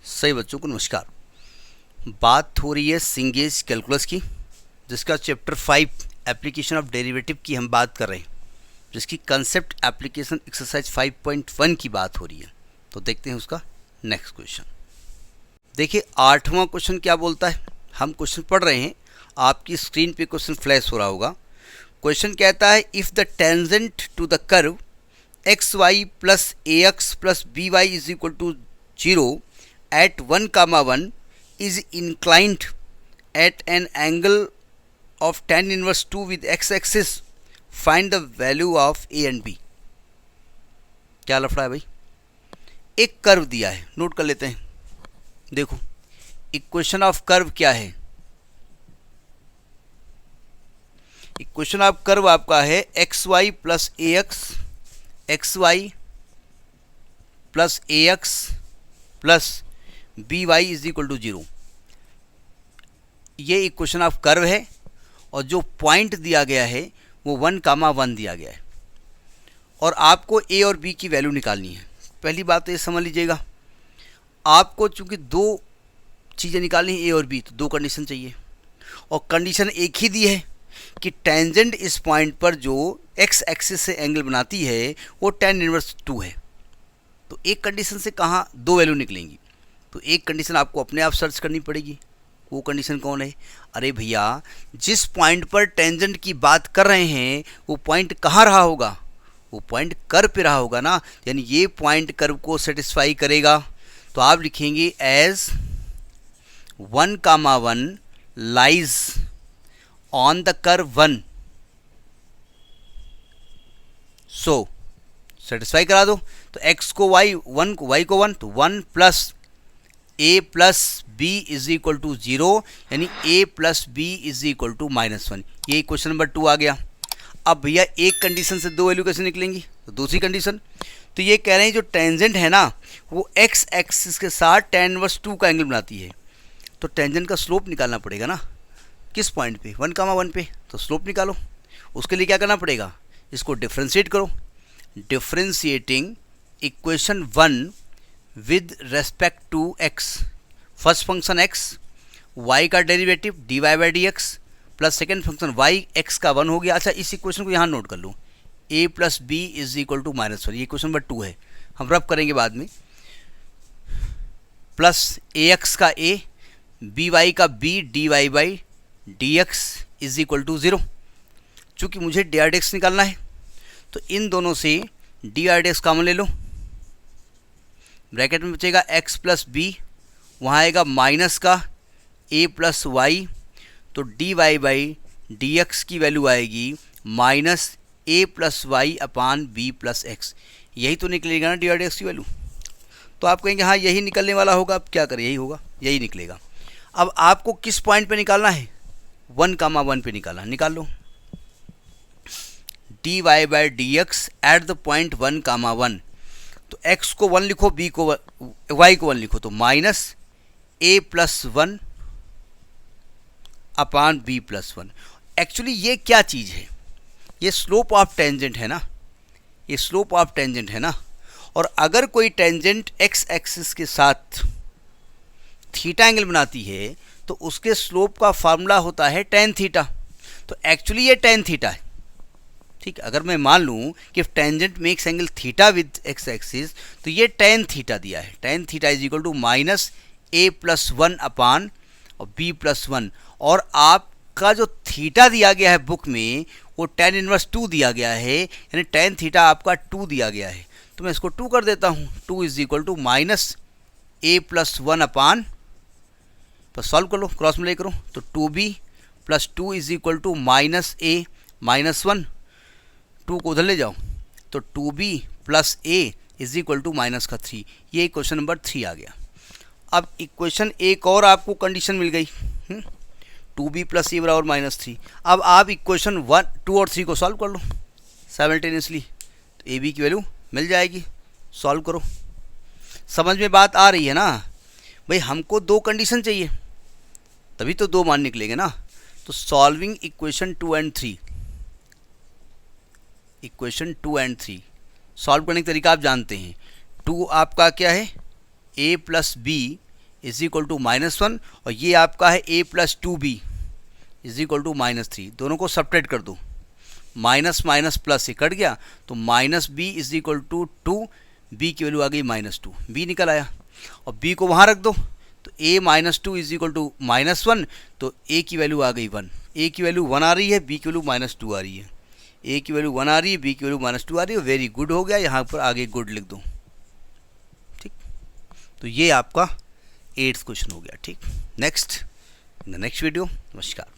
सही बच्चों को नमस्कार। बात हो रही है सिंगेज कैलकुलस की, जिसका चैप्टर 5 एप्लीकेशन ऑफ डेरिवेटिव की हम बात कर रहे हैं, जिसकी कंसेप्ट एप्लीकेशन एक्सरसाइज 5.1 की बात हो रही है। तो देखते हैं उसका नेक्स्ट क्वेश्चन। देखिए 8वां क्वेश्चन क्या बोलता है। हम क्वेश्चन पढ़ रहे हैं, आपकी स्क्रीन पे क्वेश्चन फ्लैश हो रहा होगा। क्वेश्चन कहता है if the tangent to the curve x y plus a x plus b y is equal to 0 at 1, 1 is inclined at an angle of tan inverse 2 with x-axis, find the value of a and b। क्या लफड़ा है भाई। एक curve दिया है, note कर लेते हैं। देखो इक्वेशन ऑफ कर्व क्या है। इक्वेशन ऑफ कर्व आपका है x y plus a x y plus a x plus b y is equal to 0। ये इक्वेशन ऑफ कर्व है और जो पॉइंट दिया गया है वो 1, 1 दिया गया है और आपको ए और बी की वैल्यू निकालनी है। पहली बात तो ये समझ लीजिएगा, आपको चूंकि दो चीज़ें निकालनी है ए और बी, तो दो कंडीशन चाहिए और कंडीशन एक ही दी है कि टेंजेंट इस पॉइंट पर जो एक्स एक्सिस से एंगल बनाती है वो tan इनवर्स 2 है। तो एक कंडीशन से कहाँ दो वैल्यू निकलेंगी, तो एक कंडीशन आपको अपने आप सर्च करनी पड़ेगी। वो कंडीशन कौन है? अरे भैया, जिस पॉइंट पर टेंजेंट की बात कर रहे हैं वो पॉइंट कहाँ रहा होगा? वो पॉइंट कर्व पे रहा होगा ना, यानी ये पॉइंट कर्व को सेटिस्फाई करेगा। तो आप लिखेंगे as 1, 1 lies on the curve 1, so satisfy करा दो। तो x को y, 1 को y को 1, तो 1 plus a plus b is equal to 0, यानी a plus b is equal to -1। ये क्वेश्चन नंबर 2 आ गया। अब भैया एक कंडीशन से दो वैल्यू कैसे निकलेंगी? तो दूसरी कंडीशन, तो ये कह रहे हैं जो टेंजेंट है ना वो x एक्सिस के साथ tan इनवर्स 2 का एंगल बनाती है। तो टेंजेंट का स्लोप निकालना पड़ेगा ना, किस पॉइंट पे? 1, 1 पे। तो स्लोप निकालो। उसके लिए क्या करना पड़ेगा? इसको डिफ्रेंशिएट करो। Differentiating equation 1 with respect to x, first function x, y का derivative dy by D x plus second function y, x का 1 हो गया। अच्छा, इस इक्वेशन को यहाँ नोट कर लो, a plus b is equal to -1। ये इक्वेशन नंबर 2 है, हम रब करेंगे बाद में। प्लस ए एक्स का a, बी वाई का b, dy by D x is equal to 0। चूँकि मुझे डी आर डी एक्स निकालना है तो इन दोनों से D r d x common ले लो। ब्रैकेट में बचेगा x प्लस बी, वहाँ आएगा माइनस का a प्लस वाई, तो d Y by D x की वैल्यू आएगी minus a plus y upon b plus x. यही तो निकलेगा ना डी आर डी एक्स की वैल्यू। तो आप कहेंगे हाँ यही निकलने वाला होगा, अब क्या करें, यही होगा, यही निकलेगा। अब आपको किस पॉइंट पे निकालना है? 1, 1 पे निकालना, निकाल लो। D Y by D X at the point 1, 1, तो x को 1 लिखो, b को y को 1 लिखो, तो minus a plus 1 upon b plus 1। Actually ये क्या चीज़ है? ये स्लोप ऑफ टेंजेंट है ना, ये स्लोप ऑफ टेंजेंट है ना। और अगर कोई टेंजेंट x एक्सिस के साथ थीटा एंगल बनाती है तो उसके स्लोप का फार्मूला होता है tan थीटा। तो एक्चुअली ये tan थीटा है। ठीक, अगर मैं मान लूँ कि tangent makes angle theta with x axis, तो ये tan थीटा दिया है। tan theta is equal to minus a plus 1 upon और b प्लस 1। और आपका जो थीटा दिया गया है बुक में वो tan इनवर्स 2 दिया गया है, यानी tan थीटा आपका 2 दिया गया है। तो मैं इसको 2 कर देता हूँ। 2 is equal to minus a plus 1 upon, तो सॉल्व कर लो, क्रॉस में करो, तो 2b plus 2 is equal to minus a minus 1। 2 को उधर ले जाओ, तो 2b plus a is equal to minus का 3। ये क्वेश्चन नंबर 3 आ गया। अब इक्वेशन एक और आपको कंडीशन मिल गई, 2b प्लस a बराबर -3। अब आप इक्वेशन 1, 2 और 3 को सॉल्व कर लो साइमल्टेनियसली, तो a b की वैल्यू मिल जाएगी। सॉल्व करो। समझ में बात आ रही है ना भाई? हमको दो कंडीशन चाहिए, तभी तो दो मान निकलेंगे ना। तो solving equation 2 and 3, equation 2 and 3 solve करने का तरीका आप जानते हैं। 2 आपका क्या है? a plus b is equal to -1 और ये आपका है a plus 2b is equal to -3। दोनों को सब्ट्रैक्ट कर दो, माइनस माइनस प्लस से कट गया तो -b is equal to 2, b की वैल्यू आ गई -2, b निकल आया। और b को वहाँ रख दो तो a minus 2 is equal to -1, तो a की वैल्यू आ गई 1, a की वैल्यू 1 आ रही है, b की वैल्यू -2 आ रही है, a की वैल्यू 1 आ रही है, b की वैल्यू -2 आ रही है। वेरी गुड हो गया, यहाँ पर आगे गुड लिख दो। ठीक, तो ये आपका 8th क्वेश्चन हो गया। ठीक, next in the next video. नमस्कार।